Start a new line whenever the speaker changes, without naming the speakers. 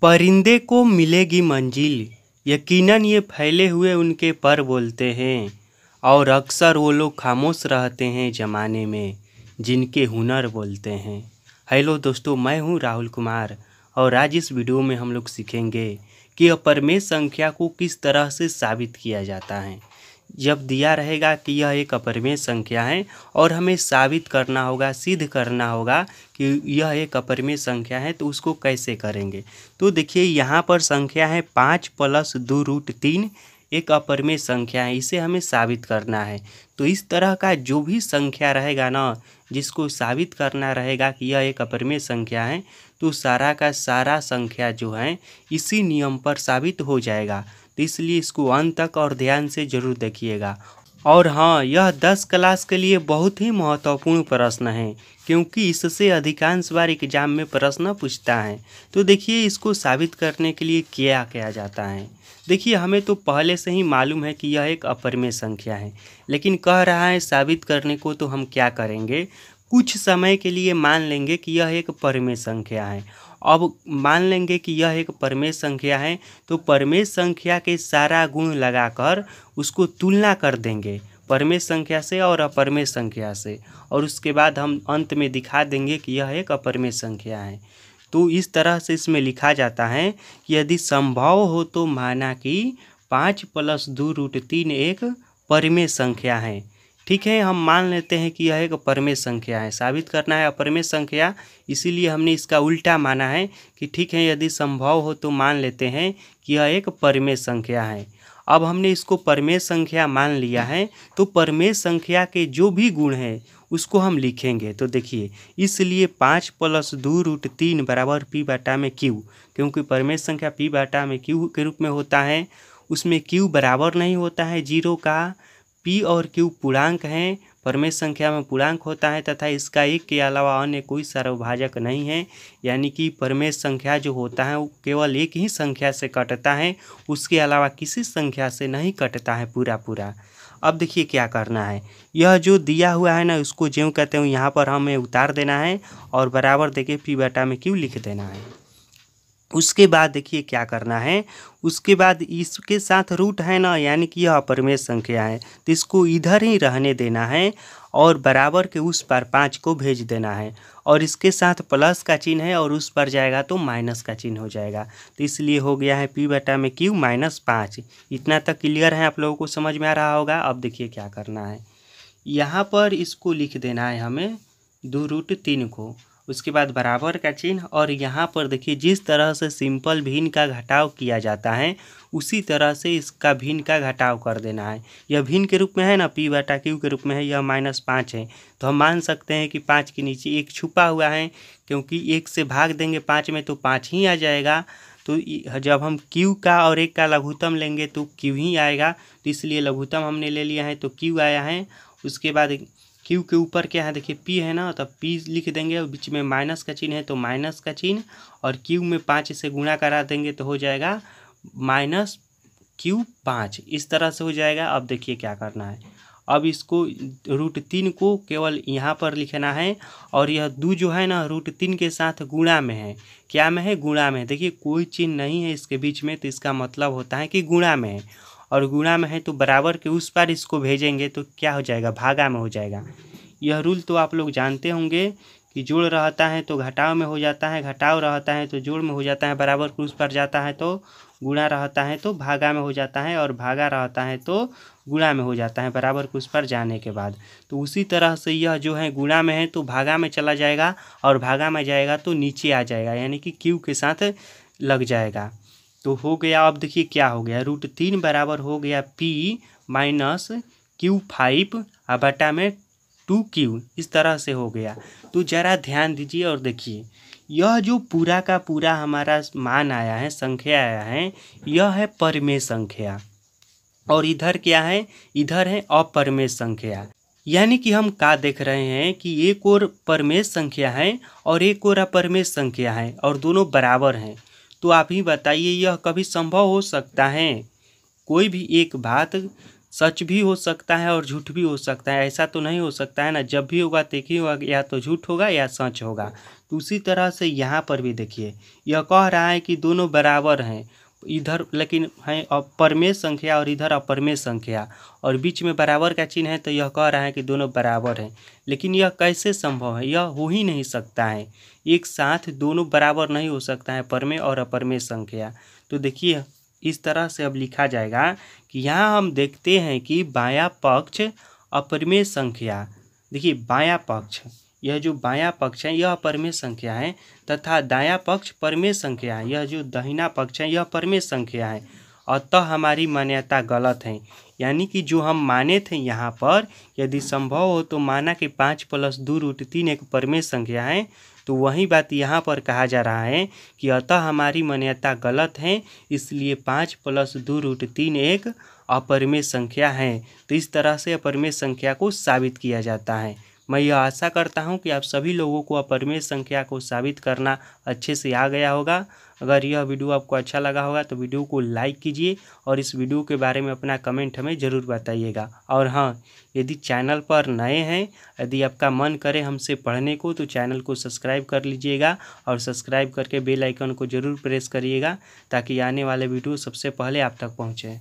परिंदे को मिलेगी मंजिल, यकीनन ये फैले हुए उनके पर बोलते हैं। और अक्सर वो लोग खामोश रहते हैं ज़माने में जिनके हुनर बोलते हैं। हेलो दोस्तों, मैं हूँ राहुल कुमार और आज इस वीडियो में हम लोग सीखेंगे कि अपरिमेय संख्या को किस तरह से साबित किया जाता है। जब दिया रहेगा कि यह एक अपरिमेय संख्या है और हमें साबित करना होगा, सिद्ध करना होगा कि यह एक अपरिमेय संख्या है, तो उसको कैसे करेंगे। तो देखिए यहाँ पर संख्या है 5 + 2√3 एक अपरिमेय संख्या है, इसे हमें साबित करना है। तो इस तरह का जो भी संख्या रहेगा ना, जिसको साबित करना रहेगा कि यह एक अपरिमेय संख्या है, तो सारा का सारा संख्या जो है इसी नियम पर साबित हो जाएगा। तो इसलिए इसको अंत तक और ध्यान से ज़रूर देखिएगा। और हाँ, यह 10 क्लास के लिए बहुत ही महत्वपूर्ण प्रश्न है, क्योंकि इससे अधिकांश बार एग्जाम में प्रश्न पूछता है। तो देखिए इसको साबित करने के लिए क्या किया जाता है। देखिए हमें तो पहले से ही मालूम है कि यह एक अपरिमेय संख्या है, लेकिन कह रहा है साबित करने को, तो हम क्या करेंगे, कुछ समय के लिए मान लेंगे कि यह एक परिमेय संख्या है। अब मान लेंगे कि यह एक परिमेय संख्या है, तो परिमेय संख्या के सारा गुण लगाकर उसको तुलना कर देंगे परिमेय संख्या से और अपरिमेय संख्या से, और उसके बाद हम अंत में दिखा देंगे कि यह एक अपरिमेय संख्या है। तो इस तरह से इसमें लिखा जाता है कि यदि संभव हो तो माना कि 5 + 2√3 एक परिमेय संख्या है। ठीक है, हम मान लेते हैं कि यह एक परिमेय संख्या है। साबित करना है अपरिमेय संख्या, इसीलिए हमने इसका उल्टा माना है कि ठीक है, यदि संभव हो तो मान लेते हैं कि यह एक परिमेय संख्या है। अब हमने इसको परिमेय संख्या मान लिया है, तो परिमेय संख्या के जो भी गुण हैं उसको हम लिखेंगे। तो देखिए, इसलिए 5 + 2√3 बराबर p/q, क्योंकि परिमेय संख्या p/q के रूप में होता है। उसमें q बराबर नहीं होता है 0 का। p और q पूर्णांक हैं, परिमेय संख्या में पूर्णांक होता है, तथा इसका एक के अलावा अन्य कोई सार्वभाजक नहीं है। यानी कि परिमेय संख्या जो होता है वो केवल एक ही संख्या से कटता है, उसके अलावा किसी संख्या से नहीं कटता है पूरा। अब देखिए क्या करना है, यह जो दिया हुआ है ना, उसको ज्यों कहते हैं यहाँ पर हमें उतार देना है और बराबर देखिए p/q लिख देना है। उसके बाद देखिए क्या करना है, उसके बाद इसके साथ रूट है ना, यानी कि यह अपरिमेय संख्या है, तो इसको इधर ही रहने देना है और बराबर के उस पर 5 को भेज देना है। और इसके साथ प्लस का चिन्ह है और उस पर जाएगा तो माइनस का चिन्ह हो जाएगा। तो इसलिए हो गया है p/q -5। इतना तक क्लियर है, आप लोगों को समझ में आ रहा होगा। अब देखिए क्या करना है, यहाँ पर इसको लिख देना है हमें 2√3 को, उसके बाद बराबर का चिन्ह, और यहाँ पर देखिए जिस तरह से सिंपल भिन्न का घटाव किया जाता है उसी तरह से इसका भिन्न का घटाव कर देना है। यह भिन्न के रूप में है ना, p/q के रूप में है, यह -5 है, तो हम मान सकते हैं कि 5 के नीचे एक छुपा हुआ है, क्योंकि 1 से भाग देंगे 5 में तो 5 ही आ जाएगा। तो जब हम q का और 1 का लघुत्तम लेंगे तो q ही आएगा, तो इसलिए लघुत्तम हमने ले लिया है तो q आया है। उसके बाद q के ऊपर क्या है, देखिए p है ना, तब p लिख देंगे, और बीच में माइनस का चिन्ह है तो माइनस का चिन्ह, और q में 5 से गुणा करा देंगे तो हो जाएगा -q5। इस तरह से हो जाएगा। अब देखिए क्या करना है, अब इसको √3 को केवल यहाँ पर लिखना है, और यह 2 जो है ना √3 के साथ गुणा में है। क्या में है? गुणा में। देखिए कोई चिन्ह नहीं है इसके बीच में, तो इसका मतलब होता है कि गुणा में है, और गुणा में है तो बराबर के उस पर इसको भेजेंगे तो क्या हो जाएगा, भागा में हो जाएगा। यह रूल तो आप लोग जानते होंगे कि जोड़ रहता है तो घटाव में हो जाता है, घटाव रहता है तो जोड़ में हो जाता है, बराबर के उस पर जाता है तो गुणा रहता है तो भागा में हो जाता है, और भागा रहता है तो गुणा में हो जाता है बराबर के उस पर जाने के बाद। तो उसी तरह से यह जो है गुणा में है तो भागा में चला जाएगा, और भागा में जाएगा तो नीचे आ जाएगा, यानी कि q के साथ लग जाएगा। तो हो गया। अब देखिए क्या हो गया, √3 बराबर हो गया p - q5 बटा में 2q। इस तरह से हो गया। तो ज़रा ध्यान दीजिए और देखिए, यह जो पूरा का पूरा हमारा मान आया है, संख्या आया है, यह है परिमेय संख्या, और इधर क्या है, इधर है अपरिमेय संख्या। यानी कि हम क्या देख रहे हैं कि एक और परिमेय संख्या है और एक और अपरिमेय संख्या है, और दोनों बराबर हैं। तो आप ही बताइए, यह कभी संभव हो सकता है? कोई भी एक बात सच भी हो सकता है और झूठ भी हो सकता है। ऐसा तो नहीं हो सकता है ना, जब भी होगा तो एक ही होगा, या तो झूठ होगा या सच होगा। तो उसी तरह से यहाँ पर भी देखिए, यह कह रहा है कि दोनों बराबर हैं, इधर लेकिन है अपरमेय संख्या और इधर अपरमेय संख्या, और बीच में बराबर का चिन्ह है, तो यह कह रहा है कि दोनों बराबर हैं। लेकिन यह कैसे संभव है? यह हो ही नहीं सकता है, एक साथ दोनों बराबर नहीं हो सकता है, परमेय और अपरमेय संख्या। तो देखिए इस तरह से अब लिखा जाएगा कि यहाँ हम देखते हैं कि बायां पक्ष अपरमेय संख्या, देखिए बायां पक्ष, यह जो बायां पक्ष है यह अपरमेय संख्या है, तथा दायां पक्ष परमेय संख्या है, यह जो दाहिना पक्ष है यह परमेय संख्या है। अतः हमारी मान्यता गलत है, यानी कि जो हम माने थे यहाँ पर, यदि संभव हो तो माना कि 5 + 2√3 एक परमेय संख्या है, तो वही बात यहाँ पर कहा जा रहा है कि अतः हमारी मान्यता गलत है, इसलिए 5 + 2√3 एक अपरमेय संख्या है। तो इस तरह से अपरमेय संख्या को साबित किया जाता है। मैं यह आशा करता हूँ कि आप सभी लोगों को अपरमेय संख्या को साबित करना अच्छे से आ गया होगा। अगर यह वीडियो आपको अच्छा लगा होगा तो वीडियो को लाइक कीजिए और इस वीडियो के बारे में अपना कमेंट हमें ज़रूर बताइएगा। और हाँ, यदि चैनल पर नए हैं, यदि आपका मन करे हमसे पढ़ने को, तो चैनल को सब्सक्राइब कर लीजिएगा और सब्सक्राइब करके बेल आइकन को ज़रूर प्रेस करिएगा, ताकि आने वाले वीडियो सबसे पहले आप तक पहुँचे।